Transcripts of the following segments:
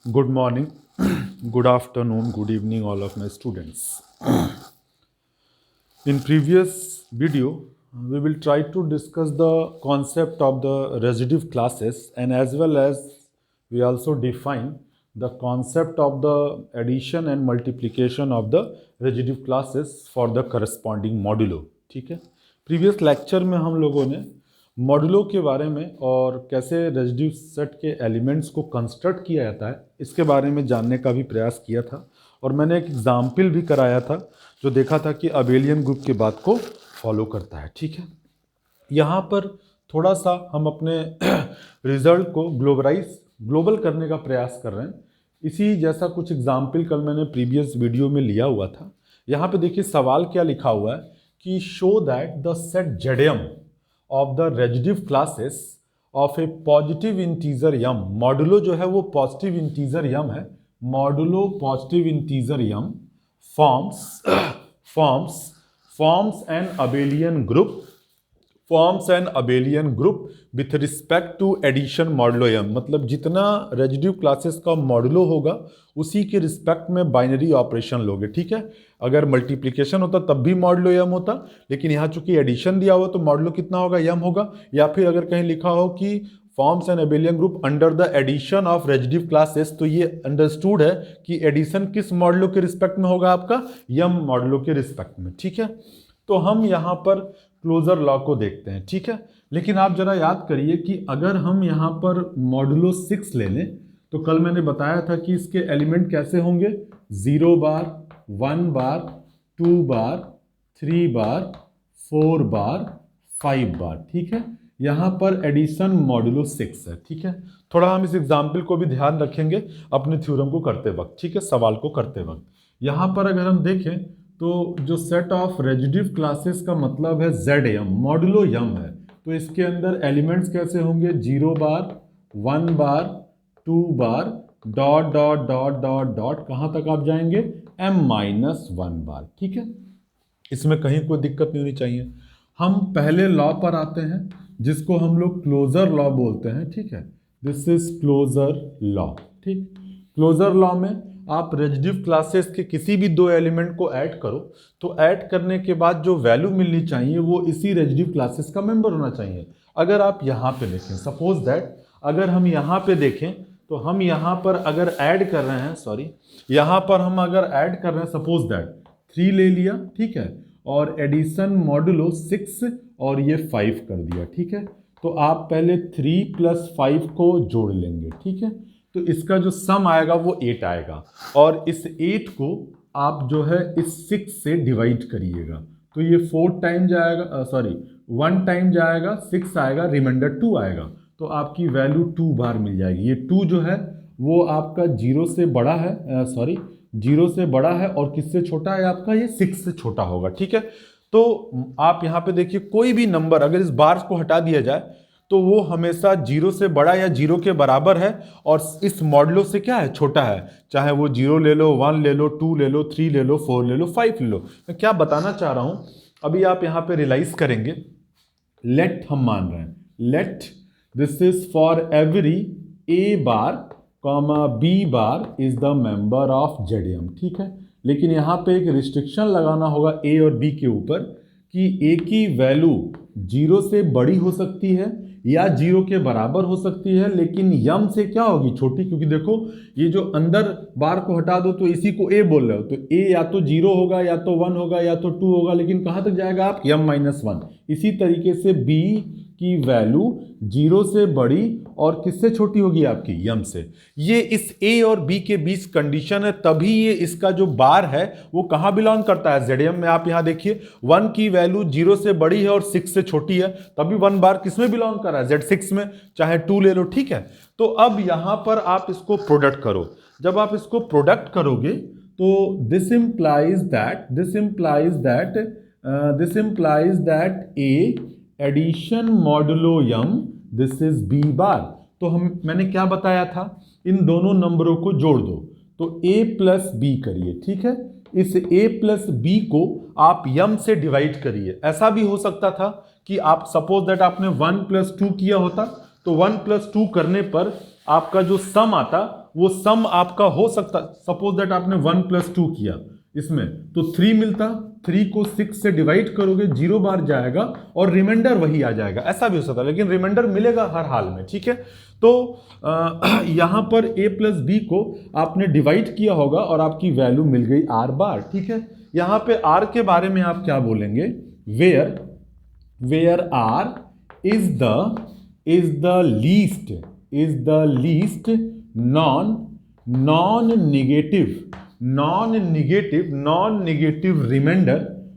Good morning, good afternoon, good evening, all of my students. In previous video, we will try to discuss the concept of the residual classes, and as well as we also define the concept of the addition and multiplication of the residual classes for the corresponding modulo. ठीक है, previous lecture में हम लोगों ने modulo के बारे में और कैसे रेजिड्यू सेट के एलिमेंट्स को कंस्ट्रक्ट किया जाता है इसके बारे में जानने का भी प्रयास किया था, और मैंने एक एग्जाम्पल भी कराया था जो देखा था कि अबेलियन ग्रुप की बात को फॉलो करता है। ठीक है, यहाँ पर थोड़ा सा हम अपने रिजल्ट को ग्लोबल करने का प्रयास कर रहे हैं। इसी जैसा कुछ एग्जाम्पल कल मैंने प्रीवियस वीडियो में लिया हुआ था। यहाँ पे देखिए सवाल क्या लिखा हुआ है कि show that the set Z m of the residue classes of a positive integer m, modulo जो है वो पॉजिटिव इंटीजर यम है, modulo positive integer m forms an abelian group with respect to addition modulo m, मतलब जितना residue classes का modulo होगा उसी के रिस्पेक्ट में बाइनरी ऑपरेशन लोगे। ठीक है, अगर मल्टीप्लिकेशन होता तब भी मॉडुलो m होता, लेकिन यहाँ चूंकि एडिशन दिया हुआ तो मॉडुलो कितना होगा, m होगा। या फिर अगर कहीं लिखा हो कि forms an abelian group under the addition of residue classes, तो ये अंडरस्टूड है कि एडिशन किस मॉडुलो के रिस्पेक्ट में होगा, आपका m मॉडुलो के रिस्पेक्ट में। ठीक है, तो हम यहाँ पर क्लोजर लॉ को देखते हैं। ठीक है, लेकिन आप जरा याद करिए कि अगर हम यहाँ पर मॉडुलो 6 ले लें तो कल मैंने बताया था कि इसके एलिमेंट कैसे होंगे, 0 बार, 1 बार, 2 बार, 3 बार, 4 बार, 5 बार। ठीक है, यहाँ पर एडिशन मॉडुलो 6 है। ठीक है, थोड़ा हम इस एग्जाम्पल को भी ध्यान रखेंगे अपने थ्योरम को करते वक्त। ठीक है, सवाल को करते वक्त यहाँ पर अगर हम देखें तो जो सेट ऑफ रेजिड्यू क्लासेस का मतलब है ZM, मॉडुलो यम है, तो इसके अंदर एलिमेंट्स कैसे होंगे, 0 bar, 1 bar, 2 bar, dot dot dot dot dot, कहाँ तक आप जाएंगे, m-1 बार। ठीक है, इसमें कहीं कोई दिक्कत नहीं होनी चाहिए। हम पहले लॉ पर आते हैं जिसको हम लोग क्लोजर लॉ बोलते हैं। ठीक है, दिस इज क्लोजर लॉ। ठीक, क्लोजर लॉ में आप रेजिड्यू क्लासेस के किसी भी दो एलिमेंट को ऐड करो तो ऐड करने के बाद जो वैल्यू मिलनी चाहिए वो इसी रेजिड्यू क्लासेस का मेंबर होना चाहिए। अगर आप यहाँ पे देखें, सपोज दैट अगर हम यहाँ पे देखें तो हम यहाँ पर अगर ऐड कर रहे हैं, यहाँ पर हम अगर ऐड कर रहे हैं, सपोज दैट 3 ले लिया, ठीक है, और एडिशन मॉडुलो 6 और ये 5 कर दिया। ठीक है, तो आप पहले 3 + 5 को जोड़ लेंगे। ठीक है, तो इसका जो सम आएगा वो 8 आएगा, और इस 8 को आप जो है इस 6 से डिवाइड करिएगा, तो ये 4 टाइम जाएगा, 1 टाइम जाएगा, 6 आएगा, रिमाइंडर 2 आएगा, तो आपकी वैल्यू 2 बार मिल जाएगी। ये 2 जो है वो आपका 0 से बड़ा है, 0 से बड़ा है, और किससे छोटा है, आपका ये 6 से छोटा होगा। ठीक है, तो आप यहाँ पे देखिए कोई भी नंबर अगर इस बार को हटा दिया जाए तो वो हमेशा 0 से बड़ा या 0 के बराबर है, और इस मॉडुलो से क्या है, छोटा है। चाहे वो 0 ले लो, 1 ले लो, 2 ले लो, 3 ले लो, 4 ले लो, 5 ले लो। मैं क्या बताना चाह रहा हूं, अभी आप यहां पे रियलाइज करेंगे, लेट हम मान रहे हैं, let this is for every a bar comma b bar is the member of ZM। ठीक है, लेकिन यहां पे एक रिस्ट्रिक्शन लगाना होगा a और b के ऊपर कि a की वैल्यू 0 से बड़ी हो सकती है या 0 के बराबर हो सकती है, लेकिन यम से क्या होगी, छोटी, क्योंकि देखो ये जो अंदर बार को हटा दो तो इसी को a बोल रहे हो, तो a या तो 0 होगा, या तो 1 होगा, या तो 2 होगा, लेकिन कहाँ तक जाएगा आप, m-1। इसी तरीके से b की वैल्यू 0 से बड़ी और किससे छोटी होगी, आपकी यम से। ये इस a और b के बीच कंडीशन है, तभी ये इसका जो बार है वो कहाँ बिलोंग करता है, ZM में। आप यहाँ देखिए 1 की वैल्यू 0 से बड़ी है और 6 से छोटी है, तभी 1 बार किसमें बिलोंग कर रहा है, Z6 में, चाहे 2 ले लो। ठीक है, तो अब यहाँ पर आप इसको प्रोडक्ट करो। जब आप इसको प्रोडक्ट करोगे तो this implies that a addition modulo Yama, this is b bar. तो मैंने क्या बताया था, इन दोनों नंबरों को जोड़ दो, तो a + b करिए। ठीक है, इस a + b को आप यम से डिवाइड करिए। ऐसा भी हो सकता था कि आप सपोज दैट आपने 1 + 2 किया होता, तो 1 + 2 करने पर आपका जो सम आता वो सम आपका हो सकता, सपोज दैट आपने 1 + 2 किया इसमें तो 3 मिलता, 3 को 6 से डिवाइड करोगे 0 बार जाएगा और रिमाइंडर वही आ जाएगा, ऐसा भी हो सकता है, लेकिन रिमाइंडर मिलेगा हर हाल में, ठीक है। तो यहां पर a + b को आपने डिवाइड किया होगा और आपकी वैल्यू मिल गई r बार, ठीक है। यहां पे r के बारे में आप क्या बोलेंगे, where r is the least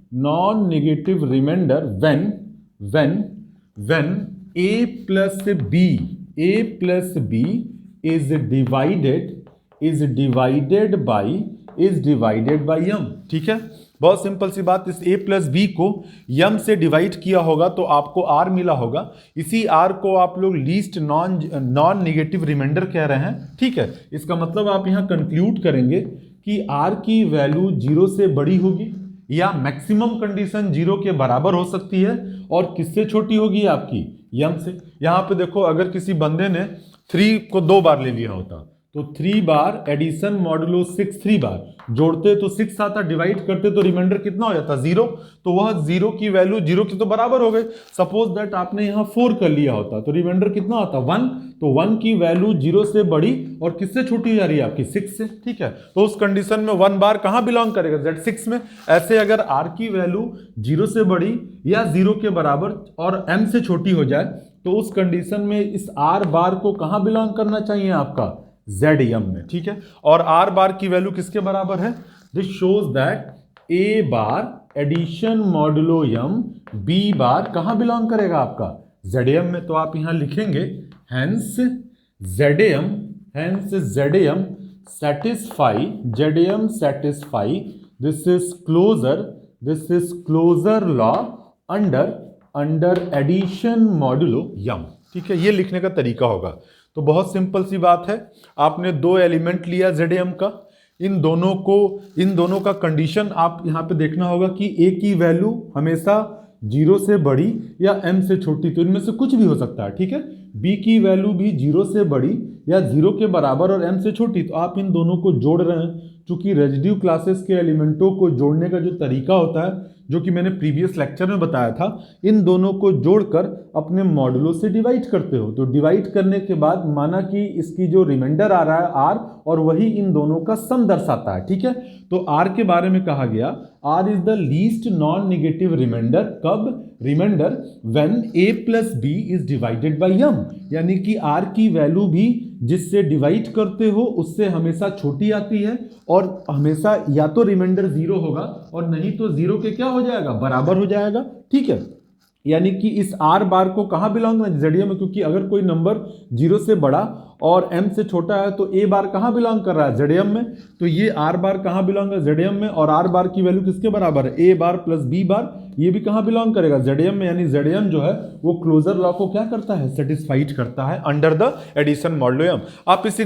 non-negative remainder when a plus b is divided by m, ठीक है। बहुत सिंपल सी बात, इस a + b को m से डिवाइड किया होगा तो आपको r मिला होगा, इसी r को आप लोग लीस्ट नॉन नेगेटिव रिमाइंडर कह रहे हैं, ठीक है। इसका मतलब आप यहां कंक्लूड करेंगे कि r की वैल्यू 0 से बड़ी होगी या मैक्सिमम कंडीशन 0 के बराबर हो सकती है, और किससे छोटी होगी आपकी, m से। यहां पे देखो, अगर किसी बंदे ने 3 को 2 बार ले लिया होता तो 3 बार एडिशन मॉडुलो 6 3 बार जोड़ते तो 6 आता, डिवाइड करते तो रिमाइंडर कितना हो जाता, 0। तो वह 0 की वैल्यू 0 की तो बराबर हो गई। सपोज दैट आपने यहां 4 कर लिया होता तो रिमाइंडर कितना आता, 1। तो 1 की वैल्यू 0 से बड़ी और किससे छोटी जा रही है आपकी, 6 से, ठीक है। तो उस कंडीशन में 1 बार कहां बिलोंग करेगा, Z6 में। ऐसे अगर R की वैल्यू 0 से बड़ी या 0 के बराबर और M से छोटी हो जाए तो उस कंडीशन में इस R बार को कहां बिलोंग करना चाहिए आपका, ZM में, ठीक है। और R बार की वैल्यू किसके बराबर है, this shows that A bar addition modulo M, B bar कहां बिलोंग करेगा आपका, ZM में। तो आप यहां लिखेंगे hence ZM satisfy this is closure law under addition modulo M, ठीक है। ये लिखने का तरीका होगा। तो बहुत सिंपल सी बात है, आपने 2 एलिमेंट लिया ZM का, इन दोनों का कंडीशन आप यहां पे देखना होगा कि A की वैल्यू हमेशा 0 से बड़ी या M से छोटी, तो इनमें से कुछ भी हो सकता है, ठीक है। B की वैल्यू भी 0 से बड़ी या 0 के बराबर और M से छोटी, तो आप इन दोनों को जोड़ रहे हैं। चूंकि रेजिड्यू क्लासेस के एलिमेंटों को जोड़ने का जो तरीका होता है, जो कि मैंने प्रीवियस लेक्चर में बताया था, इन दोनों को जोड़कर अपने मॉडुलो से डिवाइड करते हो। तो डिवाइड करने के बाद माना कि इसकी जो रिमाइंडर आ रहा है R, और वही इन दोनों का सम दर्शाता है, ठीक है। तो R के बारे में कहा गया, R is the least non negative remainder, कब, remainder when A + B is divided by M, यानी कि R की वैल्यू भी जिससे डिवाइड करते हो उससे हमेशा छोटी आती है, और हमेशा या तो रिमाइंडर 0 होगा और नहीं तो 0 के क्या हो जाएगा, बराबर हो जाएगा, ठीक है। यानी कि इस R बार को कहां बिलोंग है, ZM में, क्योंकि अगर कोई नंबर 0 से बड़ा और M से छोटा है तो A बार कहां बिलोंग कर रहा है, ZM में। तो ये R बार कहां बिलोंग है, ZM में, और R बार की वैल्यू किसके बराबर है, A बार + B बार, ये भी कहां बिलोंग करेगा, ZM में। यानी ZM जो है वो क्लोजर लॉ को क्या करता है, सेटिस्फाइड करता है under the addition modulo M। आप इस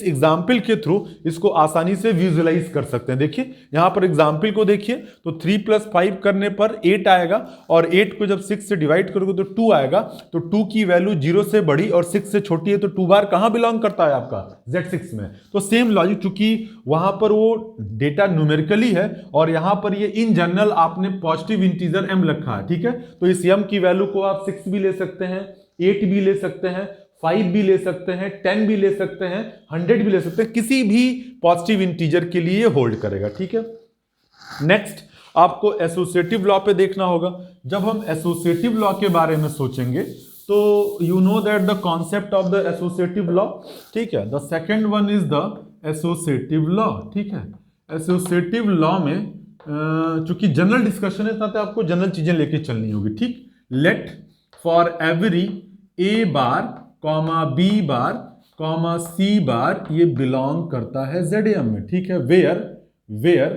एग्जाम्पल के थ्रू इसको आसानी से विजुअलाइज कर सकते हैं। देखिए यहां पर एग्जाम्पल को देखिए, तो 3 + 5 करने पर 8 आएगा, और 8 को जब 6 से डिवाइड करोगे तो 2 आएगा। तो 2 की वैल्यू 0 से बड़ी और 6 से छोटी है, तो 2 बार कहां बिलोंग करता है आपका, Z6 में। तो सेम लॉजिक, चूंकि वहां पर वो डेटा न्यूमेरिकली है और यहां पर ये इन जनरल आपने पॉजिटिव इंटीजर M रखा है, ठीक है। तो इस M की वैल्यू को आप 6 भी ले सकते हैं, 8 भी ले सकते हैं, 5 भी ले सकते हैं, 10 भी ले सकते हैं, 100 भी ले सकते हैं, किसी भी पॉजिटिव इंटीजर के लिए होल्ड करेगा, ठीक है। नेक्स्ट आपको एसोसिएटिव लॉ पे देखना होगा। जब हम एसोसिएटिव लॉ के बारे में सोचेंगे तो you know that the concept of the associative law, ठीक है। The second one is the associative law, ठीक है। एसोसिएटिव लॉ में चूंकि जनरल डिस्कशन है, साथ आपको जनरल चीजें लेके चलनी होगी, ठीक। Let for every A bar, B bar, C bar, ये बिलोंग करता है ZM में, ठीक है। वेयर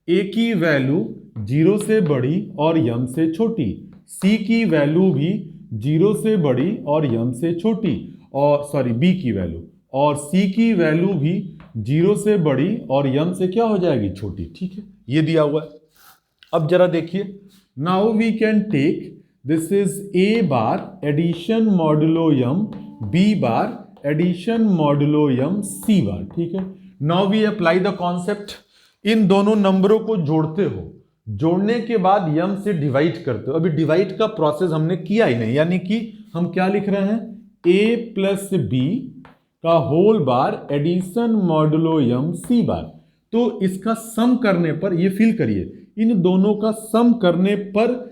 A की वैल्यू 0 से बड़ी और M से छोटी, C की वैल्यू भी 0 से बड़ी और M से छोटी, और B की वैल्यू, और C की वैल्यू भी 0 से बड़ी और M से क्या हो जाएगी, छोटी, ठीक है। ये दिया हुआ है। अब जरा देखिए, now we can take this is A bar addition modulo M, B bar addition modulo M C bar, ठीक है। Now we apply the concept, इन दोनों नंबरों को जोड़ते हो, जोड़ने के बाद यम से डिवाइड करते हो। अभी डिवाइड का प्रोसेस हमने किया ही नहीं, यानी कि हम क्या लिख रहे हैं, a प्लस बी का होल बार एडिशन मॉडुलो यम सी बार। तो इसका सम करने पर, ये फील करिए, इन दोनों का सम करने पर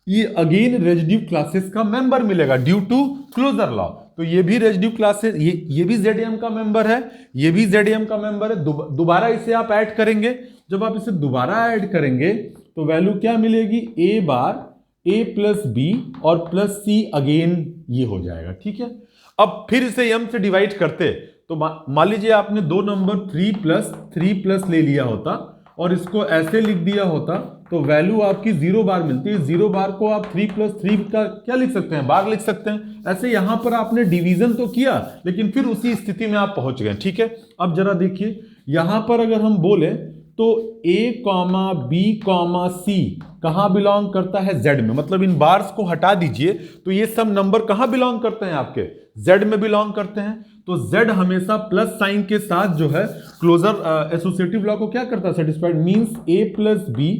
ये अगेन रेजिड्यू क्लासेस का मेंबर मिलेगा ड्यू टू क्लोजर लॉ। तो ये भी रेजिड्यू क्लासेस, ये भी जेडीएम का मेंबर है, ये भी जेडीएम का मेंबर है। दोबारा इसे आप ऐड करेंगे, जब आप इसे दोबारा ऐड करेंगे तो वैल्यू क्या मिलेगी, ए बार ए प्लस बी और प्लस सी अगेन ये हो जाएगा, ठीक है। अब फिर इसे एम से डिवाइड करते तो मान लीजिए आपने दो नंबर 3 प्लस ले लिया होता और इसको ऐसे लिख दिया होता तो वैल्यू आपकी 0 बार मिलती है। 0 बार को आप 3 प्लस 3 का क्या लिख सकते हैं, बार लिख सकते हैं। ऐसे यहां पर आपने डिवीजन तो किया लेकिन फिर उसी स्थिति में आप पहुंच गए, ठीक है। अब जरा देखिए यहां पर अगर हम बोले तो a कॉमा बी कॉमा सी कहां बिलोंग करता है, z में। मतलब इन बार्स को हटा दीजिए तो ये सब नंबर कहां बिलोंग करते हैं, आपके z में बिलोंग करते हैं। तो z हमेशा प्लस साइन के साथ जो है क्लोजर एसोसिएटिव लॉ को क्या करता है, satisfied. Means a plus B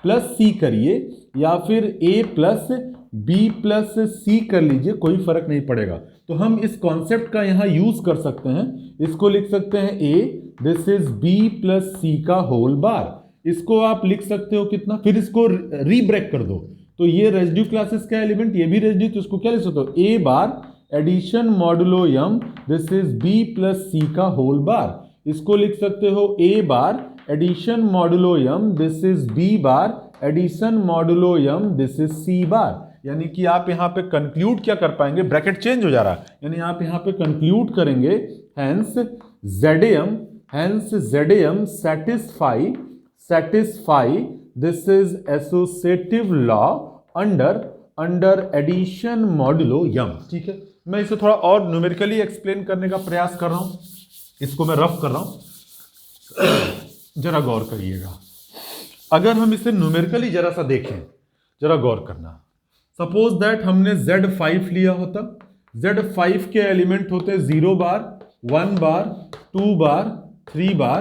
plus C करिए या फिर a plus B plus C कर लीजिए, कोई फर्क नहीं पड़ेगा। तो हम इस कॉन्सेप्ट का यहां यूज कर सकते हैं, इसको लिख सकते हैं a this is b plus C का होल बार। इसको आप लिख सकते हो कितना, फिर इसको रीब्रेक कर दो तो ये रेजिड्यू क्लासेस का एलिमेंट, ये भी रेजिड्यू, तो इसको क्या लिख सकते हो, a bar addition modulo Yama this is b plus C का होल बार। इसको लिख सकते हो a bar addition modulo Yama this is b bar addition modulo Yama this is c bar. यानी कि आप यहां पे कंक्लूड क्या कर पाएंगे, ब्रैकेट चेंज हो जा रहा है, यानी आप यहां पे कंक्लूड करेंगे hence ZAM satisfy this is associative law under addition modulo m, ठीक है। मैं इसे थोड़ा और न्यूमेरिकली एक्सप्लेन करने का प्रयास कर रहा हूं, इसको मैं रफ कर रहा हूं, जरा गौर करिएगा। अगर हम इसे न्यूमेरिकली जरा सा देखें, जरा गौर करना। सपोज दैट हमने Z5 लिया होता, Z5 के एलिमेंट होते 0 बार 1 बार 2 बार 3 बार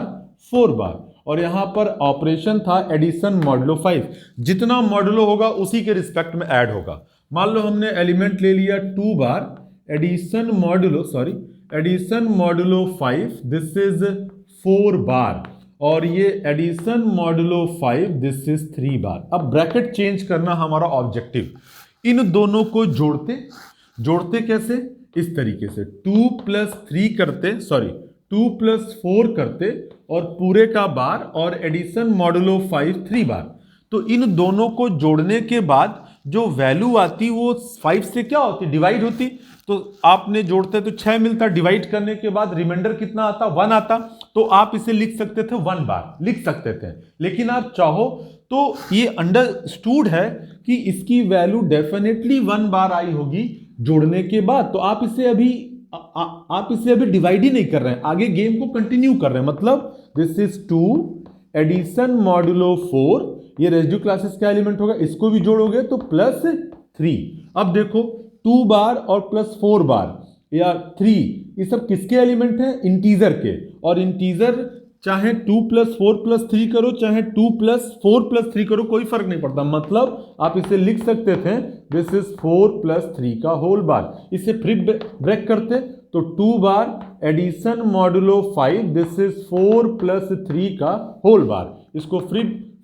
4 बार, और यहां पर ऑपरेशन था एडिशन मॉडुलो 5। जितना मॉडुलो होगा उसी के रिस्पेक्ट में ऐड होगा। मान लो हमने एलिमेंट ले लिया 2 bar addition modulo 5 this is 4 बार, और ये एडिशन मॉडुलो 5 दिस इज 3 बार। अब ब्रैकेट चेंज करना हमारा ऑब्जेक्टिव। इन दोनों को जोड़ते कैसे, इस तरीके से 2 प्लस 3 करते, 2 प्लस 4 करते और पूरे का बार और एडिशन मॉडुलो 5 3 बार। तो इन दोनों को जोड़ने के बाद जो वैल्यू आती वो 5 से क्या होती, डिवाइड होती। तो आपने जोड़ते तो 6 मिलता, डिवाइड करने के बाद रिमाइंडर कितना आता, 1 आता। तो आप इसे लिख सकते थे 1 बार, लिख सकते थे। लेकिन आप चाहो तो ये अंडरस्टूड है कि इसकी वैल्यू डेफिनेटली 1 बार आई होगी जोड़ने के बाद। तो आप इसे अभी डिवाइड ही नहीं कर रहे हैं, आगे गेम को कंटिन्यू कर रहे हैं। मतलब दिस इज 2 एडिशन मॉडुलो 4, ये रेजिड्यू क्लासेस का एलिमेंट होगा, इसको भी जोड़ोगे तो प्लस 3। अब देखो 2 बार और प्लस 4 बार या 3, ये सब किसके एलिमेंट हैं, इंटीजर के। और इंटीजर चाहे 2 प्लस 4 प्लस 3 करो, चाहे 2 प्लस 4 प्लस 3 करो, कोई फर्क नहीं पड़ता। मतलब आप इसे लिख सकते थे दिस इज 4 प्लस 3 का होल बार। इसे फिर ब्रेक करते तो 2 bar addition modulo 5 this is 4 plus 3 का होल बार। इसको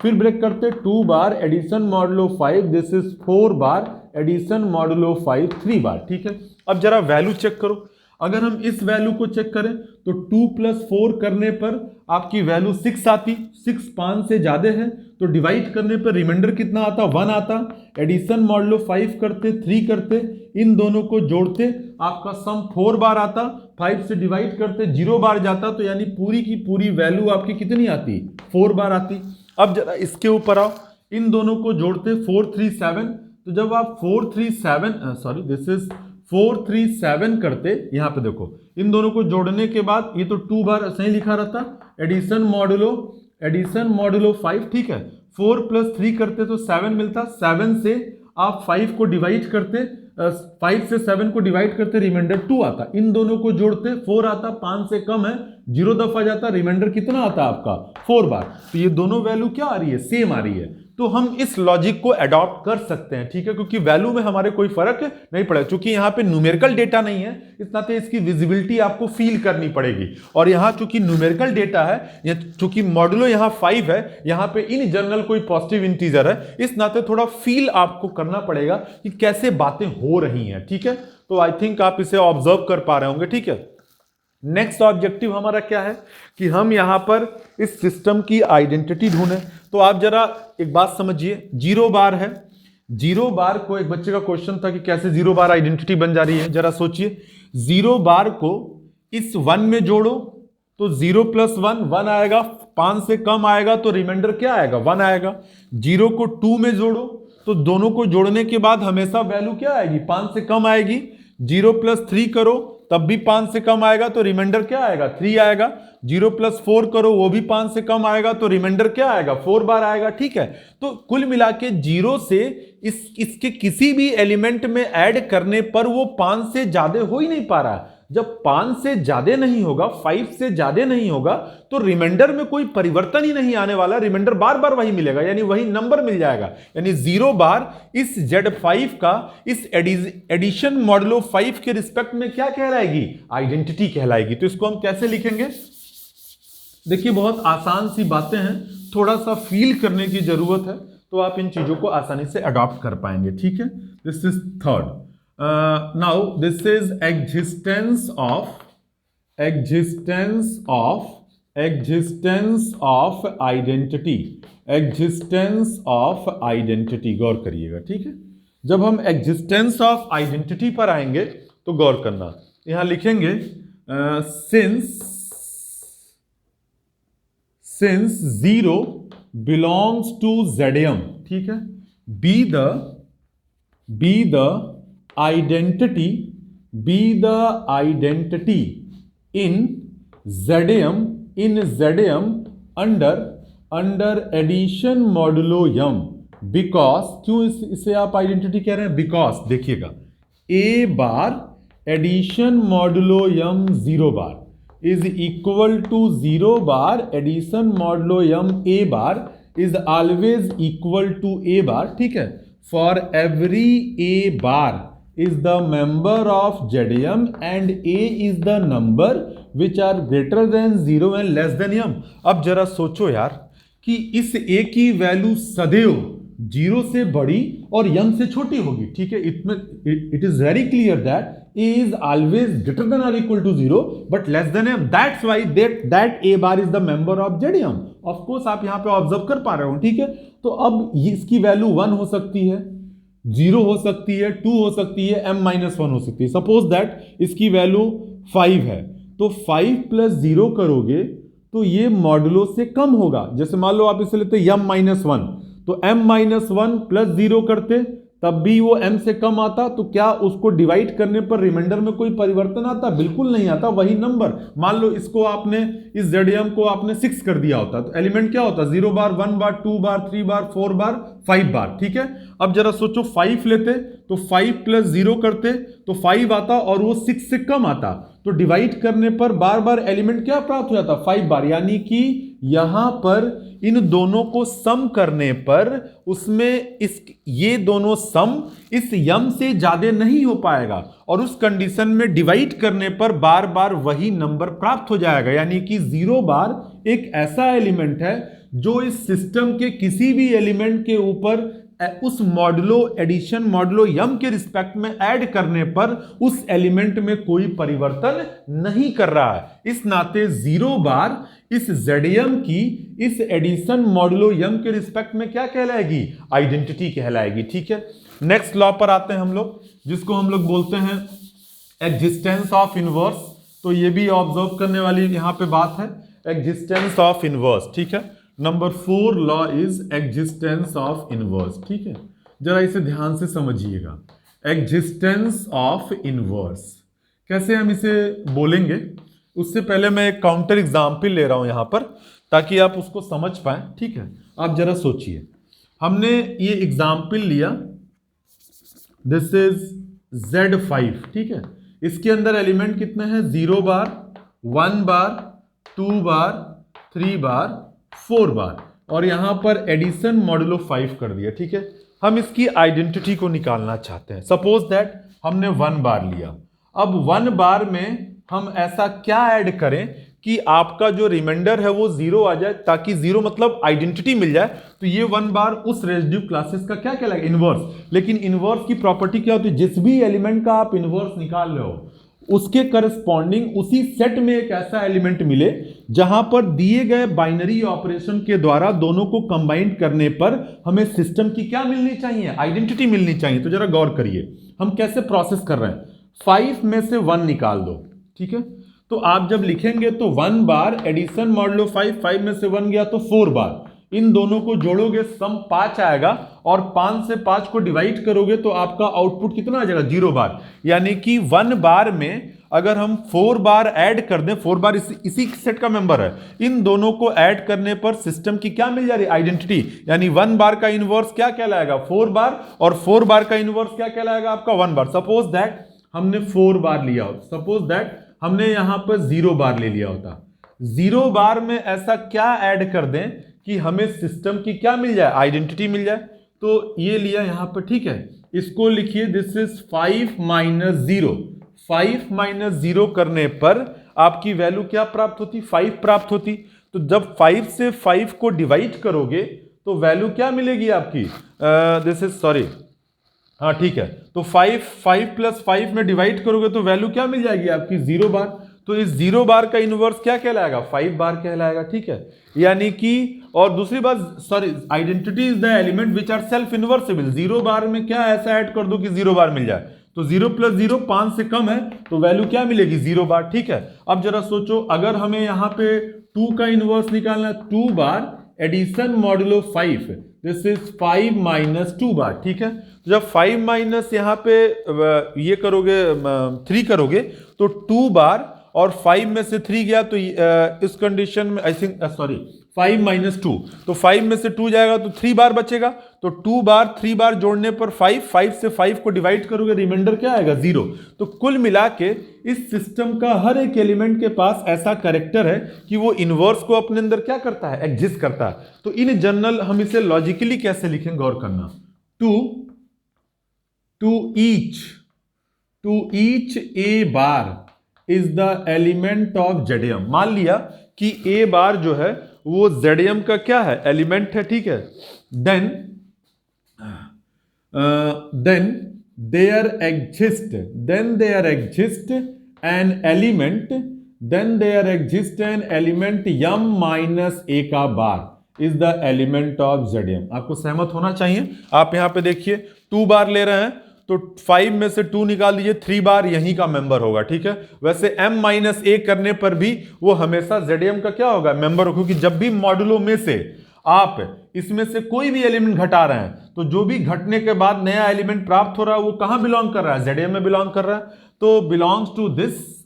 फिर ब्रेक करते 2 bar addition modulo 5 this is 4 bar addition modulo 5 3 bar, ठीक है। अब जरा वैल्यू चेक करो। अगर हम इस वैल्यू को चेक करें तो 2 प्लस 4 करने पर आपकी वैल्यू 6 आती, 6 5 से ज्यादा है तो डिवाइड करने पर रिमाइंडर कितना आता, 1 आता। एडिशन मॉडुलो 5 करते, 3 करते, इन दोनों को जोड़ते आपका सम 4 बार आता। 5 से डिवाइड करते 0 बार जाता, तो यानी पूरी की पूरी वैल्यू आपकी कितनी आती, 4 बार आती। अब जरा इसके ऊपर आओ, इन दोनों को जोड़ते 4 3 7, तो जब आप 4 3 7 दिस इज 4 3 7 करते, यहां पे देखो इन दोनों को जोड़ने के बाद ये तो 2 बार सही लिखा रहता, एडिशन मॉडुलो 5, ठीक है। 4 प्लस 3 करते तो 7 मिलता, 7 से आप 5 को डिवाइड करते 5 से 7 को डिवाइड करते रिमाइंडर 2 आता, इन दोनों को जोड़ते 4 आता, 5 से कम है 0 दफा जाता, रिमाइंडर कितना आता आपका 4 बार। तो ये दोनों वैल्यू क्या आ रही है, सेम आ रही है। तो हम इस लॉजिक को अडॉप्ट कर सकते हैं, ठीक है, क्योंकि वैल्यू में हमारे कोई फर्क नहीं पड़ेगा। चूंकि यहां पे न्यूमेरिकल डेटा नहीं है, इस नाते इसकी विजिबिलिटी आपको फील करनी पड़ेगी। और यहां चूंकि न्यूमेरिकल डेटा है, चूंकि मॉडुलो यहां 5 है, यहां पे इन जनरल कोई पॉजिटिव इंटीजर है, इस नाते थोड़ा फील आपको करना पड़ेगा कि कैसे बातें हो रही हैं, ठीक है। तो आई थिंक आप इसे ऑब्जर्व कर पा रहे होंगे, ठीक है। नेक्स्ट ऑब्जेक्टिव हमारा क्या है कि हम यहां पर इस सिस्टम की आइडेंटिटी ढूंढें। तो आप जरा एक बात समझिए, 0 बार है, 0 बार को एक बच्चे का क्वेश्चन था कि कैसे 0 बार आइडेंटिटी बन जा रही है। जरा सोचिए, 0 बार को इस 1 में जोड़ो तो 0 + 1 1 आएगा, 5 से कम आएगा तो रिमाइंडर क्या आएगा 1 आएगा। 0 को 2 में जोड़ो तो दोनों को जोड़ने के बाद हमेशा वैल्यू क्या आएगी 5 से कम आएगी। 0 + 3 करो तब भी 5 से कम आएगा तो रिमाइंडर क्या आएगा 3 आएगा। 0 + 4 करो वो भी 5 से कम आएगा तो रिमाइंडर क्या आएगा 4 बार आएगा, ठीक है। तो कुल मिला के 0 से इसके किसी भी एलिमेंट में ऐड करने पर वो 5 से ज्यादा हो ही नहीं पा रहा है। जब 5 से ज्यादा नहीं होगा, 5 से ज्यादा नहीं होगा, तो रिमाइंडर में कोई परिवर्तन ही नहीं आने वाला, रिमाइंडर बार बार वही मिलेगा, यानी वही नंबर मिल जाएगा। यानी 0 बार इस Z5 का इस एडिशन मॉडुलो 5 के रिस्पेक्ट में क्या कहलाएगी, आइडेंटिटी कहलाएगी। तो इसको हम कैसे लिखेंगे, देखिए बहुत आसान सी बातें हैं, थोड़ा सा फील करने की जरूरत है, तो आप इन चीजों को आसानी से अडॉप्ट कर पाएंगे, ठीक है। This is third. Now this is existence of identity, existence of identity, गौर करिएगा, ठीक है। जब हम existence of identity पर आएंगे तो गौर करना, यहां लिखेंगे since 0 belongs to ZM, ठीक है, be the identity in ZM under addition modulo m, because क्यों इसे आप आइडेंटिटी कह रहे हैं, बिकॉज देखिएगा a bar addition modulo m 0 bar is equal to 0 bar addition modulo m a bar is always equal to a bar, ठीक है। For every a bar is the member of ZM and A is the number which are greater than 0 and less than m। अब जरा सोचो यार कि इस A की value सदैव 0 से बड़ी और m से छोटी होगी, ठीक है। It is very clear that A is always greater than or equal to 0 but less than m, that's why that A bar is the member of ZM। of course आप यहां पे ऑब्जर्व कर पा रहे हो, ठीक है। तो अब इसकी वैल्यू 1 हो सकती है, 0 हो सकती है, 2 हो सकती है, m-1 हो सकती है। सपोज दैट इसकी वैल्यू 5 है, तो 5 + 0 करोगे तो ये मॉडुलो से कम होगा। जैसे मान लो आप इसे लेते m-1, तो m-1 + 0 करते तब भी वो m से कम आता, तो क्या उसको डिवाइड करने पर रिमाइंडर में कोई परिवर्तन आता, बिल्कुल नहीं आता, वही नंबर। मान लो इसको आपने इस ZM को आपने 6 कर दिया होता, तो एलिमेंट क्या होता 0 बार, 1 बार, 2 बार, 3 बार, 4 बार, 5 बार, ठीक है। अब जरा सोचो 5 लेते तो 5 + 0 करते तो 5 आता और वो 6 से कम आता, तो डिवाइड करने पर बार बार एलिमेंट क्या प्राप्त हो जाता 5 बार। यानी कि यहां पर इन दोनों को सम करने पर उसमें ये दोनों सम इस m से ज्यादा नहीं हो पाएगा, और उस कंडीशन में डिवाइड करने पर बार बार वही नंबर प्राप्त हो जाएगा। यानी कि 0 बार एक ऐसा एलिमेंट है जो इस सिस्टम के किसी भी एलिमेंट के ऊपर उस मॉडुलो एडिशन मॉडुलो m के रिस्पेक्ट में ऐड करने पर उस एलिमेंट में कोई परिवर्तन नहीं कर रहा है। इस नाते 0 बार इस ZM की इस एडिशन मॉडुलो m के रिस्पेक्ट में क्या कहलाएगी, आइडेंटिटी कहलाएगी, ठीक है। नेक्स्ट लॉ पर आते हैं हम लोग, जिसको हम लोग बोलते हैं एग्जिस्टेंस ऑफ इनवर्स। तो ये भी ऑब्जर्व करने वाली यहां पे बात है, एग्जिस्टेंस ऑफ इनवर्स, ठीक है। Number 4 law is existence of inverse, ठीक है। जरा इसे ध्यान से समझिएगा, एग्जिस्टेंस ऑफ इनवर्स कैसे हम इसे बोलेंगे, उससे पहले मैं एक काउंटर एग्जाम्पल ले रहा हूं यहां पर ताकि आप उसको समझ पाएं, ठीक है। आप जरा सोचिए, हमने ये एग्जाम्पल लिया, दिस इज Z5, ठीक है। इसके अंदर एलिमेंट कितने हैं? 0 बार, 1 बार, 2 बार, 3 बार, 4 बार, और यहां पर एडिशन मॉडुलो 5 कर दिया, ठीक है। हम इसकी आइडेंटिटी को निकालना चाहते हैं। सपोज दैट हमने 1 बार लिया। अब 1 बार में हम ऐसा क्या ऐड करें कि आपका जो रिमाइंडर है वो 0 आ जाए, ताकि 0 मतलब आइडेंटिटी मिल जाए। तो ये 1 बार उस रेसिड्यू क्लासेस का क्या कहलाएगा? इनवर्स। लेकिन इनवर्स की प्रॉपर्टी क्या होती है? जिस भी एलिमेंट का आप इनवर्स निकाल रहे हो उसके करस्पॉन्डिंग उसी सेट में एक ऐसा एलिमेंट मिले जहां पर दिए गए बाइनरी ऑपरेशन के द्वारा दोनों को कंबाइन करने पर हमें सिस्टम की क्या मिलनी चाहिए? आइडेंटिटी मिलनी चाहिए। तो जरा गौर करिए हम कैसे प्रोसेस कर रहे हैं। 5 में से 1 निकाल दो, ठीक है। तो आप जब लिखेंगे तो 1 बार एडिशन मॉडुलो 5, 5 में से 1 गया तो 4 बार, इन दोनों को जोड़ोगे सम 5 आएगा, और 5 से 5 को डिवाइड करोगे तो आपका आउटपुट कितना आ जाएगा? 0 बार। यानी कि 1 बार में अगर हम 4 बार ऐड कर दें, 4 बार इसी सेट का मेंबर है, इन दोनों को ऐड करने पर सिस्टम की क्या मिल जा रही है? आइडेंटिटी। यानी 1 बार का इनवर्स क्या कहलाएगा? 4 बार, और 4 बार का इनवर्स क्या कहलाएगा? आपका 1 बार। सपोज दैट हमने 4 बार लिया हो, सपोज दैट हमने यहां पर 0 बार ले लिया होता। 0 बार में ऐसा क्या ऐड कर दें कि हमें सिस्टम की क्या मिल जाए? आइडेंटिटी मिल जाए। तो ये लिया यहां पर, ठीक है। इसको लिखिए दिस इज 5 माइनस 0। 5 माइनस 0 करने पर आपकी वैल्यू क्या प्राप्त होती? 5 प्राप्त होती। तो जब 5 से 5 को डिवाइड करोगे तो वैल्यू क्या मिलेगी आपकी? दिस इज सॉरी, हाँ ठीक है। तो 5 प्लस 5 में डिवाइड करोगे तो वैल्यू क्या मिल जाएगी आपकी? 0 बार। तो इस 0 बार का इनवर्स क्या कहलाएगा? 5 बार कहलाएगा, ठीक है। यानी कि, और दूसरी बात, sorry, identity is the element which are self invertible. 0 bar में क्या ऐसा ऐड कर दो कि 0 बार मिल जाए? तो 0 प्लस 0 5 से कम है, तो वैल्यू क्या मिलेगी? 0 बार, ठीक है। अब जरा सोचो, अगर हमें यहां पे 2 का इनवर्स निकालना है, 2 bar addition modulo 5, this is 5 minus 2 bar, ठीक है। तो जब 5 माइनस यहां पे ये करोगे 3 करोगे तो 2 बार, और 5 में से 3 गया तो इस कंडीशन में आई थिंक, सॉरी, 5 माइनस 2, तो 5 में से 2 जाएगा तो 3 बार बचेगा। तो 2 बार 3 बार जोड़ने पर 5 से 5 को डिवाइड करोगे, रिमाइंडर क्या आएगा? 0। तो कुल मिला के इस सिस्टम का हर एक एलिमेंट के पास ऐसा कैरेक्टर है कि वो इनवर्स को अपने अंदर क्या करता है? एग्जिस्ट करता है। तो इन जनरल हम इसे लॉजिकली कैसे लिखेंगे? गौर करना। To each A bar is the element of Z m. मान लिया कि ए बार जो है वो जेडियम का क्या है? एलिमेंट है, ठीक है। Then there exist an element m minus A का bar is the element of Z m. आपको सहमत होना चाहिए। आप यहां पे देखिए 2 बार ले रहे हैं तो 5 में से 2 निकाल दीजिए, 3 बार यहीं का मेंबर होगा, ठीक है। वैसे m माइनस ए करने पर भी वो हमेशा जेडियम का क्या होगा? मेंबर होगा, क्योंकि जब भी मॉडुलो में से आप इसमें से कोई भी एलिमेंट घटा रहे हैं तो जो भी घटने के बाद नया एलिमेंट प्राप्त हो रहा है वो कहां बिलोंग कर रहा है? जेडियम में बिलोंग कर रहा है। तो belongs to this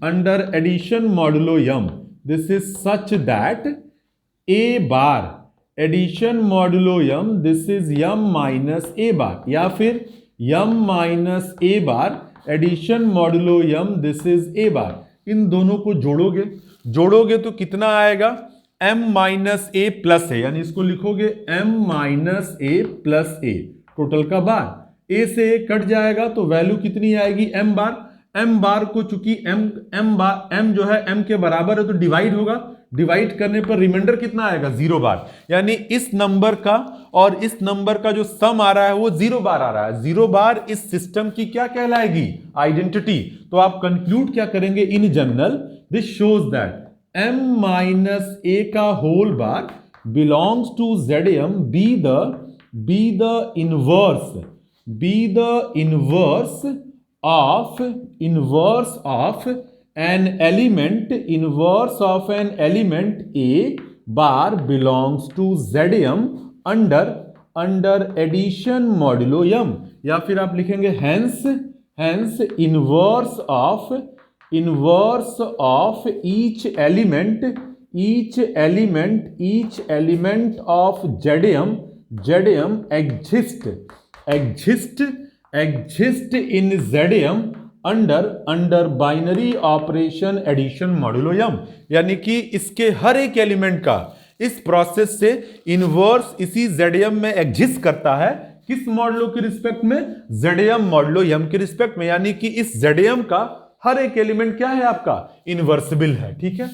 under addition modulo Yama, this is such that A bar addition modulo Yama, this is m minus A bar, या फिर m minus A bar addition modulo Yama, this is A bar. इन दोनों को जोड़ोगे तो कितना आएगा? m minus A plus A, यानी इसको लिखोगे m minus A plus A, total का बार। a से a कट जाएगा तो वैल्यू कितनी आएगी? m बार। m बार को चूंकि m जो है m के बराबर है तो डिवाइड होगा, डिवाइड करने पर रिमाइंडर कितना आएगा? 0 बार। यानी इस नंबर का और इस नंबर का जो सम आ रहा है वो 0 बार आ रहा है। 0 बार इस सिस्टम की क्या कहलाएगी? आइडेंटिटी। तो आप कंक्लूड क्या करेंगे? In general this shows that m minus A का whole bar belongs to Z m be the inverse of an element A bar belongs to ZM under addition modulo m, या फिर आप लिखेंगे hence inverse of each element of ZM ZM exist in ZM under binary operation addition modulo m, यानी कि इसके हर एक element का इस प्रोसेस से इनवर्स इसी ZM में एग्जिस्ट करता है। किस मॉडुलो के रिस्पेक्ट में? ZM मॉडुलो m के रिस्पेक्ट में, यानी कि इस ZM का हर एक एलिमेंट क्या है आपका? इनवर्सिबल है। ठीक है,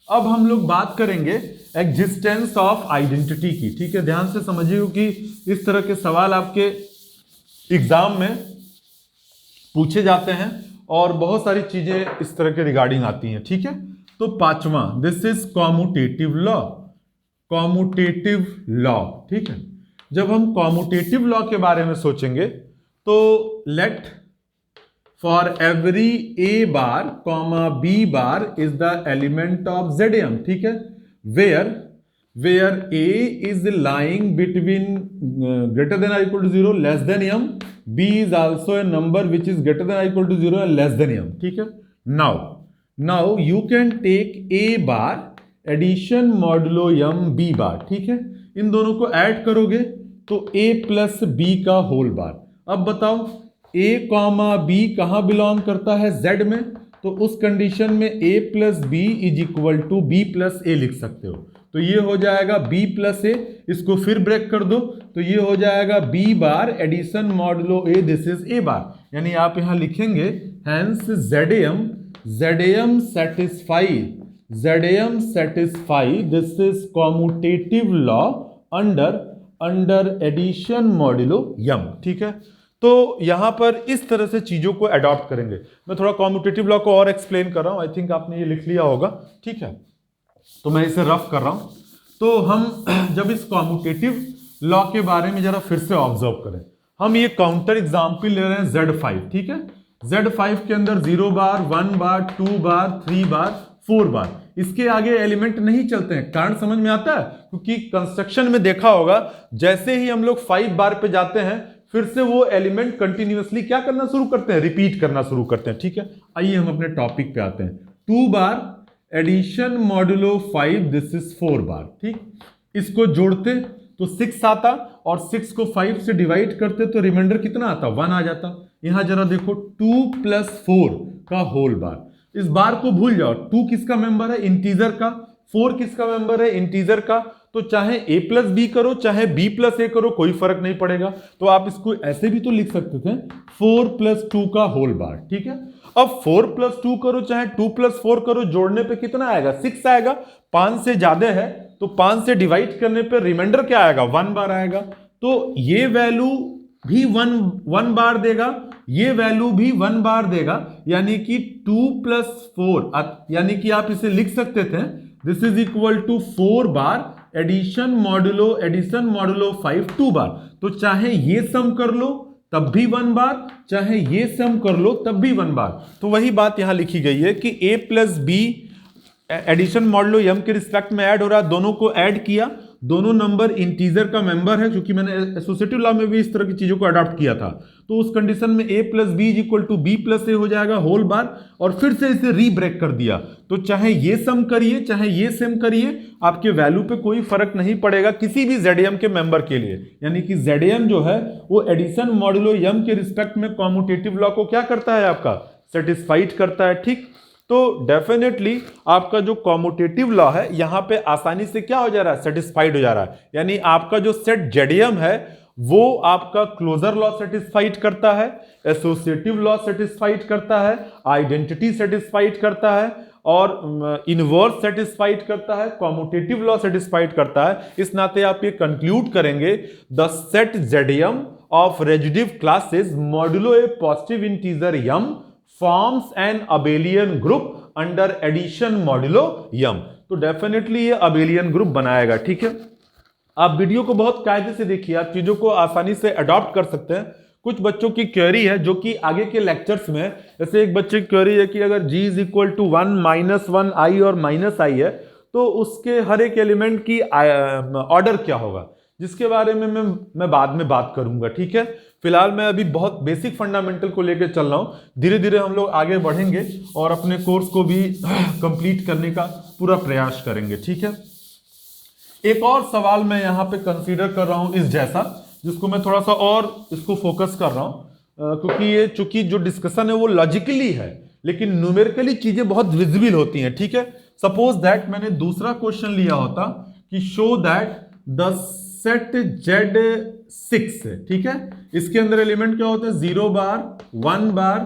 अब हम लोग बात करेंगे एग्जिस्टेंस ऑफ आइडेंटिटी की। ठीक है, ध्यान से समझिए कि इस तरह के सवाल आपके एग्जाम में पूछे जाते हैं और बहुत सारी चीजें इस तरह के रिगार्डिंग आती हैं। ठीक है, तो पांचवा, this is commutative law. Commutative law, ठीक है, जब हम कॉम्यूटेटिव लॉ के बारे में सोचेंगे तो let for every A bar comma B bar is the element of ZM। ठीक है, where A is lying between greater than और equal to 0 less than m, B is also a number which is greater than or equal to 0 and less than m। ठीक है, now you can take A bar addition modulo m B bar. ठीक है, इन दोनों को add करोगे तो A plus B का होल बार। अब बताओ A कॉमा B कहां बिलोंग करता है? Z में, तो उस कंडीशन में A plus B is equal to B plus A लिख सकते हो। तो ये हो जाएगा B प्लस A, इसको फिर ब्रेक कर दो तो ये हो जाएगा B bar addition modulo A, this is A bar. यानी आप यहां लिखेंगे hence ZM satisfy this is commutative law under addition modulo m। ठीक है, तो यहां पर इस तरह से चीजों को अडॉप्ट करेंगे। मैं थोड़ा कॉम्यूटेटिव लॉ को और एक्सप्लेन कर रहा हूं, आई थिंक आपने ये लिख लिया होगा। ठीक है, तो मैं इसे रफ कर रहा हूं। तो हम जब इस कॉम्यूटेटिव लॉ के बारे में जरा फिर से ऑब्जर्व करें, हम ये काउंटर एग्जाम्पल ले रहे हैं Z5। ठीक है, Z5 के अंदर 0 बार, 1 बार, 2 बार, 3 बार, 4 बार, इसके आगे एलिमेंट नहीं चलते हैं। कारण समझ में आता है? क्योंकि कंस्ट्रक्शन में देखा होगा जैसे ही हम लोग 5 बार पे जाते हैं फिर से वो एलिमेंट कंटिन्यूअसली क्या करना शुरू करते हैं? रिपीट करना शुरू करते हैं। ठीक है, आइए हम अपने टॉपिक पे आते हैं। 2 bar addition modulo 5, this is 4 बार। ठीक, इसको जोड़ते तो 6 आता और 6 को 5 से डिवाइड करते तो रिमाइंडर कितना आता? 1 आ जाता। यहां जरा देखो 2 प्लस 4 का होल बार। इस बार को भूल जाओ, 2 किसका मेंबर है? इंटीजर का। 4 किसका मेंबर है? इंटीजर का। तो चाहे A प्लस B करो चाहे B प्लस A करो, कोई फर्क नहीं पड़ेगा। तो आप इसको ऐसे भी तो लिख सकते थे 4 प्लस 2 का होल बार। ठीक है, अब 4 प्लस 2 करो चाहे 2 प्लस 4 करो, जोड़ने पे कितना आएगा? 6 आएगा। 5 से ज्यादा है तो 5 से डिवाइड करने पे रिमाइंडर क्या आएगा? 1 बार आएगा। तो ये वैल्यू भी 1 बार देगा, ये वैल्यू भी 1 बार देगा, यानी कि 2 प्लस 4, यानी कि आप इसे लिख सकते थे this is equal to 4 bar addition modulo 5 2 bar. तो चाहे ये सम कर लो तब भी 1 बार, चाहे ये सम कर लो तब भी 1 बार। तो वही बात यहां लिखी गई है कि A plus B addition modulo m के रिस्पेक्ट में ऐड हो रहा है। दोनों को ऐड किया, दोनों नंबर इंटीजर का मेंबर है, क्योंकि मैंने एसोसिएटिव लॉ में भी इस तरह की चीजों को अडॉप्ट किया था। तो उस कंडीशन में A plus B is equal to B plus A हो जाएगा होल बार, और फिर से इसे रीब्रेक कर दिया। तो चाहे ये सम करिए चाहे ये सम करिए, आपके वैल्यू पे कोई फर्क नहीं पड़ेगा किसी भी ZM के मेंबर के लिए। यानी कि ZM जो है वो एडिशन मॉडुलो m के रिस्पेक्ट में कॉम्यूटेटिव लॉ को क्या करता है? आपका सेटिस्फाइड करता है। ठीक, तो डेफिनेटली आपका जो कॉम्यूटेटिव लॉ है यहां पे आसानी से क्या हो जा रहा है? सेटिस्फाइड हो जा रहा है। यानी आपका जो सेट ZM है वो आपका क्लोजर लॉ सेटिस्फाइड करता है, एसोसिएटिव लॉ सेटिस्फाइड करता है, आइडेंटिटी सेटिस्फाइड करता है, और इनवर्स सेटिस्फाइड करता है, कॉम्यूटेटिव लॉ सेटिस्फाइड करता है। इस नाते आप ये कंक्लूड करेंगे the set ZM of residue classes modulo A positive integer m forms an abelian group under addition modulo m। तो डेफिनेटली ये abelian ग्रुप बनाएगा। ठीक है, आप वीडियो को बहुत कायदे से देखिए, आप चीजों को आसानी से अडॉप्ट कर सकते हैं। कुछ बच्चों की क्वेरी है जो कि आगे के लेक्चर्स में, जैसे एक बच्चे की क्वेरी है कि अगर g is equal to 1 minus 1 i और माइनस i है तो उसके हर एक एलिमेंट की ऑर्डर क्या होगा, जिसके बारे में मैं बाद में बात करूंगा। ठीक है, फिलहाल मैं अभी बहुत बेसिक फंडामेंटल को लेकर चल रहा हूं। धीरे धीरे हम लोग आगे बढ़ेंगे और अपने कोर्स को भी कंप्लीट करने का पूरा प्रयास करेंगे। ठीक है, एक और सवाल मैं यहां पे कंसीडर कर रहा हूं इस जैसा, जिसको मैं थोड़ा सा और इसको फोकस कर रहा हूं, क्योंकि ये चूंकि जो डिस्कशन है वो लॉजिकली है, लेकिन न्यूमेरिकली चीजें बहुत विजिबल होती हैं, ठीक है। सपोज दैट मैंने दूसरा क्वेश्चन लिया होता कि show that the set Z6 है, ठीक है। इसके अंदर एलिमेंट क्या होते हैं? 0 बार, 1 बार,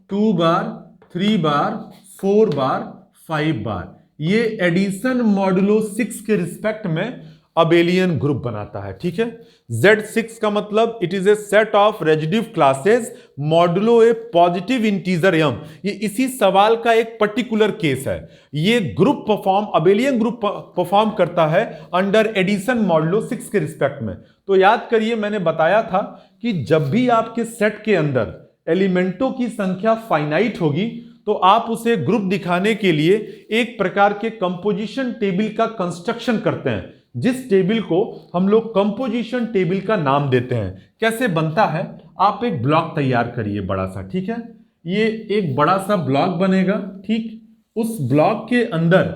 2 बार, 3 बार, 4 बार, 5 बार। ये एडिशन मॉडुलो 6 के रिस्पेक्ट में अबेलियन ग्रुप बनाता है, ठीक है। Z6 का मतलब it is a set of residue classes modulo A positive integer m। ये इसी सवाल का एक पर्टिकुलर केस है। ये group perform, abelian group perform करता है अंडर एडिशन मॉडुलो 6 के रिस्पेक्ट में। तो याद करिए, मैंने बताया था कि जब भी आपके सेट के अंदर एलिमेंटों की संख्या फाइनाइट होगी तो आप उसे ग्रुप दिखाने के लिए एक प्रकार के कंपोजिशन टेबल का कंस्ट्रक्शन करते हैं, जिस टेबल को हम लोग कंपोजिशन टेबल का नाम देते हैं। कैसे बनता है? आप एक ब्लॉक तैयार करिए बड़ा सा, ठीक है। ये एक बड़ा सा ब्लॉक बनेगा, ठीक। उस ब्लॉक के अंदर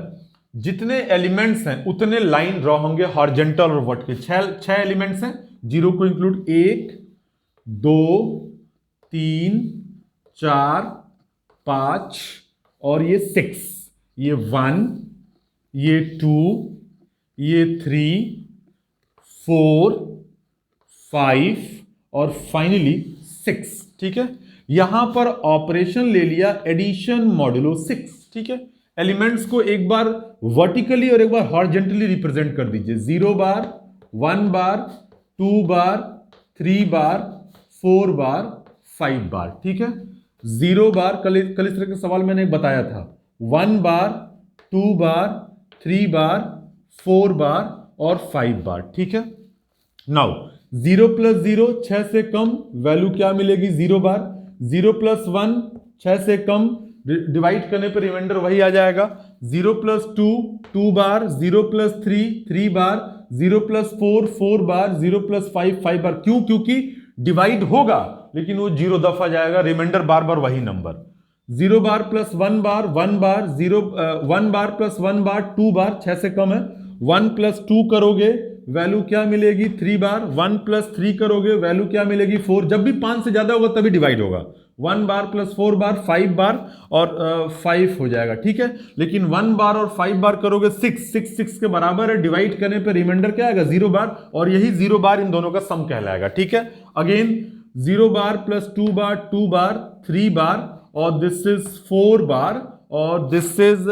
जितने एलिमेंट्स हैं उतने लाइन ड्रॉ होंगे, हॉरिजॉन्टल और वर्टिकल। छह एलिमेंट्स हैं, 0 को इंक्लूड, 1 2 3 4 5 और ये 6, ये 1, ये 2, ये 3 4 5 और फाइनली 6, ठीक है। यहां पर ऑपरेशन ले लिया एडिशन मॉडुलो 6, ठीक है। एलिमेंट्स को एक बार वर्टिकली और एक बार हॉरिजॉन्टली रिप्रेजेंट कर दीजिए। 0 बार, 1 बार, 2 बार, 3 बार, 4 बार, 5 बार, ठीक है। 0 बार, कल इस तरह का सवाल मैंने बताया था, 1 बार, 2 बार, 3 बार, 4 बार और 5 बार, ठीक है। नाउ 0 प्लस 0 6 से कम, वैल्यू क्या मिलेगी? 0 बार। 0 प्लस 1 6 से कम, डिवाइड करने पर रिमाइंडर वही आ जाएगा। 0 प्लस 2 2 बार, 0 प्लस 3 3 बार, 0 प्लस 4 4 बार, 0 प्लस 5 5 बार। क्यों? क्योंकि डिवाइड होगा लेकिन वो 0 दफा जाएगा, रिमाइंडर बार बार वही नंबर। 0 बार प्लस 1 बार, 1 बार, 1 बार प्लस 1 बार, 2 बार, 6 से कम है। 1 प्लस 2 करोगे वैल्यू क्या मिलेगी? 3 बार। 1 प्लस 3 करोगे वैल्यू क्या मिलेगी? 4। जब भी 5 से ज्यादा होगा तभी डिवाइड होगा। 1 बार प्लस 4 बार, 5 बार और 5 हो जाएगा, ठीक है। लेकिन 1 बार और 5 बार करोगे 6 के बराबर है, डिवाइड करने पर रिमाइंडर क्या आएगा? 0 बार, और यही 0 बार इन दोनों का सम कहलाएगा, ठीक है। अगेन 0 बार प्लस 2 बार, 2 बार, 3 बार और दिस इज 4 बार और दिस इज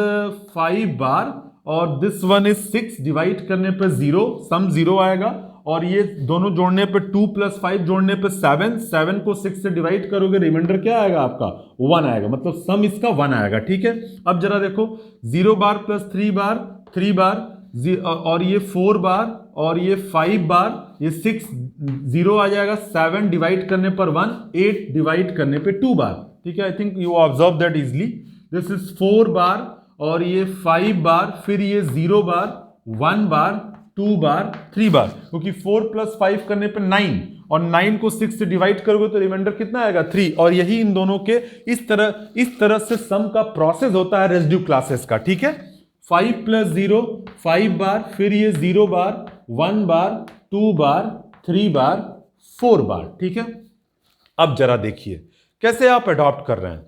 5 बार और दिस वन इज 6। डिवाइड करने पे 0, सम 0 आएगा और ये दोनों जोड़ने पे 2 प्लस 5 जोड़ने पे 7। 7 को 6 से डिवाइड करोगे, रिमाइंडर क्या आएगा आपका? 1 आएगा, मतलब सम इसका 1 आएगा, ठीक है। अब जरा देखो, 0 बार प्लस 3 बार, 3 बार और ये 4 बार और ये 5 बार, ये 6, 0 आ जाएगा। 7 डिवाइड करने पर 1, 8 डिवाइड करने पे 2 बार, ठीक है। I think you observe that easily. This is 4 बार और ये 5 बार, फिर ये 0 बार, 1 बार, 2 बार, 3 बार, क्योंकि 4 प्लस 5 करने पे 9 और 9 को 6 से डिवाइड करोगे तो रिमाइंडर कितना आएगा? 3। और यही इन दोनों के इस तरह से सम का प्रोसेस होता है रेजिड्यू क्लासेस का, ठीक है। 5 प्लस 0 5 बार, फिर ये 0 बार, 1 बार, 2 बार, 3 बार, 4 बार, ठीक है। अब जरा देखिए कैसे आप अडॉप्ट कर रहे हैं।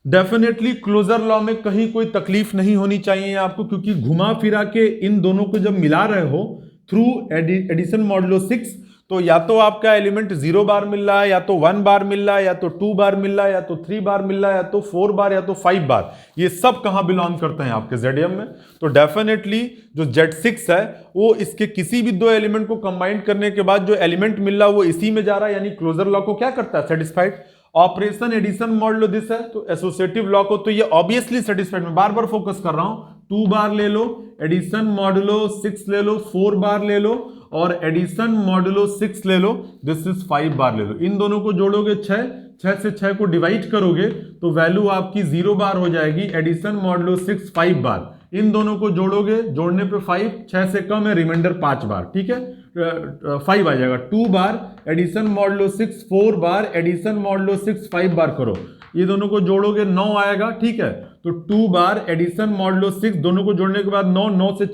डेफिनेटली क्लोजर लॉ में कहीं कोई तकलीफ नहीं होनी चाहिए आपको, क्योंकि घुमा फिरा के इन दोनों को जब मिला रहे हो थ्रू एडिशन मॉडुलो 6, तो या तो आपका एलिमेंट 0 बार मिल रहा है, या तो 1 बार मिल रहा है, या तो 2 बार मिल रहा है, या तो 3 बार मिल रहा है, या तो 4 बार, या तो 5 बार। ये सब कहां बिलोंग करते हैं? आपके ZM में। तो डेफिनेटली जो Z6 है वो इसके किसी भी 2 एलिमेंट को कंबाइन करने के बाद जो एलिमेंट मिल रहा है वो इसी में जा रहा है, यानी क्लोजर लॉ को क्या करता है? Satisfied. Operation addition modulo this है तो एसोसिएटिव लॉ को तो ये ऑब्वियसली सेटिस्फाइड। मैं बार बार फोकस कर रहा हूं, 2 बार ले लो, एडिशन मॉडुलो 6 ले लो, 4 बार ले लो और एडिशन मॉडुलो 6 ले लो, दिस इज 5 बार ले लो। इन दोनों को जोड़ोगे 6 से 6 को डिवाइड करोगे तो वैल्यू आपकी 0 बार हो जाएगी। एडिशन मॉडुलो 6 5 बार, इन दोनों को जोड़ोगे, जोड़ने पे 5, 6 से कम है, रिमाइंडर 5 बार, ठीक है। 5 आ जाएगा। 2 bar addition modulo 6 4 bar, addition modulo 6 5 बार करो, ये दोनों को जोड़ोगे 9 आएगा, ठीक है। तो 2 बार एडिशन मॉडुलो 6, दोनों को जोड़ने के बाद 9 से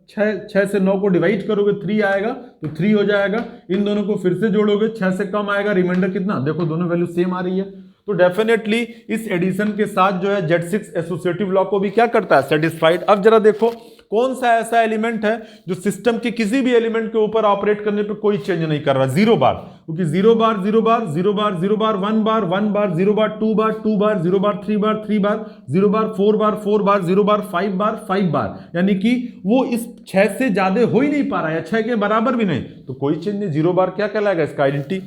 छह से 9 को डिवाइड करोगे 3 आएगा, तो 3 हो जाएगा। इन दोनों को फिर से जोड़ोगे, 6 से कम आएगा, रिमाइंडर कितना, देखो दोनों वैल्यू सेम आ रही है। तो डेफिनेटली इस एडिशन के साथ जो है Z6 एसोसिएटिव लॉ को भी क्या करता है, सेटिस्फाइड। अब जरा देखो कौन सा ऐसा एलिमेंट है जो सिस्टम के किसी भी एलिमेंट के ऊपर ऑपरेट करने पे कोई चेंज नहीं कर रहा, 0 बार, क्योंकि 0 बार 0 बार 0 बार 0 बार 1 बार 1 बार 0 बार 2 बार 2 बार 0 बार 3 बार 3 बार 0 बार 4 बार 4 बार 0 बार 5 बार 5 बार, यानी कि वो इस 6 से ज्यादा हो ही नहीं पा रहा है, 6 के बराबर भी नहीं, तो कोई चेंज नहीं। 0 बार क्या कहलाएगा, इसका आइडेंटिटी।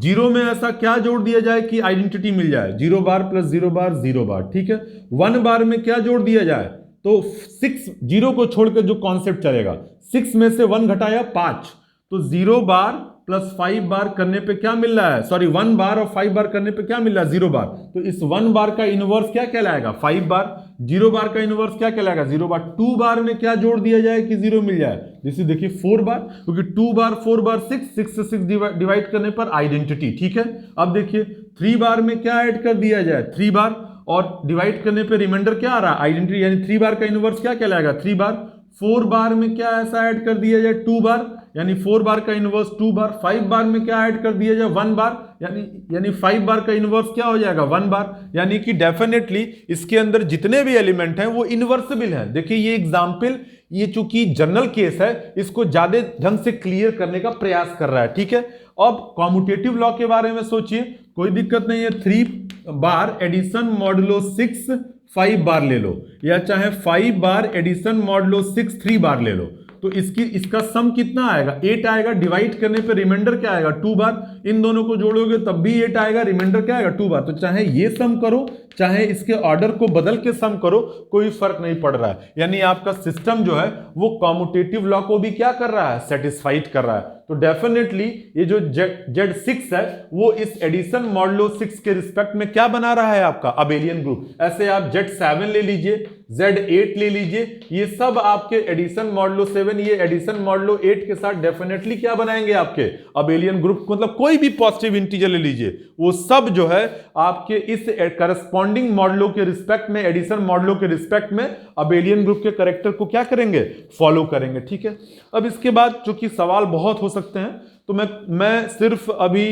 0 में ऐसा क्या जोड़ दिया जाए कि आइडेंटिटी मिल जाए, 0 बार प्लस 0 बार 0 बार, ठीक है। 1 बार में क्या जोड़ दिया जाए, तो 6, 0 को छोड़कर जो कॉन्सेप्ट चलेगा, 6 में से 1 घटाया 5, तो 0 बार प्लस 5 बार करने पे क्या मिल रहा है, सॉरी 1 बार और 5 बार करने पे क्या मिल रहा है, 0 बार। तो इस 1 बार का इनवर्स क्या कहलाएगा, 5 बार। 0 बार का इनवर्स क्या कहलाएगा, 0 बार। 2 बार में क्या जोड़ दिया जाए कि 0 मिल जाए, जैसे देखिए 4 बार, क्योंकि 2 बार 4 बार 6, 6 से 6 डिवाइड करने पर आइडेंटिटी, ठीक है। अब देखिए 3 बार में क्या ऐड कर दिया जाए, 3 बार, और डिवाइड करने पे रिमाइंडर क्या आ रहा है, आइडेंटिटी, यानी 3 बार का इनवर्स क्या कहलाएगा, 3 बार। 4 बार में क्या ऐसा ऐड कर दिया जाए, 2 बार, यानी 4 बार का इनवर्स 2 बार। 5 बार में क्या ऐड कर दिया जाए, 1 बार, यानी 5 बार का इनवर्स क्या हो जाएगा, 1 बार। यानी कि डेफिनेटली इसके अंदर जितने भी एलिमेंट हैं वो इनवर्सिबल हैं। देखिए ये एग्जाम्पल, ये चूंकि जनरल केस है, इसको ज्यादा ढंग से क्लियर करने का प्रयास कर रहा है, ठीक है। अब कॉम्यूटेटिव लॉ के बारे में सोचिए, कोई दिक्कत नहीं है, 3 बार एडिशन मॉडुलो 6 5 बार ले लो, या चाहे 5 बार एडिशन मॉडुलो 6 3 बार ले लो, तो इसका सम कितना आएगा, 8 आएगा। डिवाइड करने पे रिमाइंडर क्या आएगा, 2 बार। इन दोनों को जोड़ोगे तब भी 8 आएगा, रिमाइंडर क्या आएगा, 2 बार। तो चाहे ये सम करो, चाहे इसके ऑर्डर को बदल के सम करो, कोई फर्क नहीं पड़ रहा है। यानी आपका सिस्टम जो है वो कॉम्यूटेटिव लॉ को भी क्या कर रहा है, सेटिस्फाइड कर रहा है। तो डेफिनेटली ये जो Z6 है वो इस एडिशन मॉडुलो 6 के रिस्पेक्ट में क्या बना रहा है, आपका अबेलियन ग्रुप। ऐसे आप Z7 ले लीजिए, Z8 ले लीजिए, ये सब आपके एडिशन मॉडुलो 7, ये एडिशन मॉडुलो 8 के साथ डेफिनेटली क्या बनाएंगे, आपके अबेलियन ग्रुप। मतलब कोई भी पॉजिटिव इंटीजर ले लीजिए, वो सब जो है आपके इस करस्पॉन्डिंग मॉडुलो के रिस्पेक्ट में, एडिशन मॉडुलो के रिस्पेक्ट में अबेलियन ग्रुप के कैरेक्टर को क्या करेंगे, फॉलो करेंगे, ठीक है। अब इसके बाद चूंकि सवाल बहुत हो सकते हैं, तो मैं सिर्फ अभी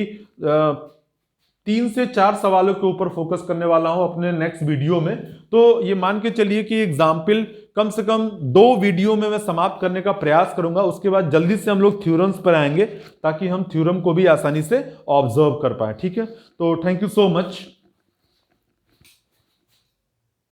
3 से 4 सवालों के ऊपर फोकस करने वाला हूं अपने नेक्स्ट वीडियो में। तो ये मान के चलिए कि एग्जाम्पल कम से कम 2 वीडियो में मैं समाप्त करने का प्रयास करूंगा। उसके बाद जल्दी से हम लोग थ्योरम्स पर आएंगे, ताकि हम थ्योरम को भी आसानी से ऑब्जर्व कर पाए, ठीक है। तो थैंक यू सो मच।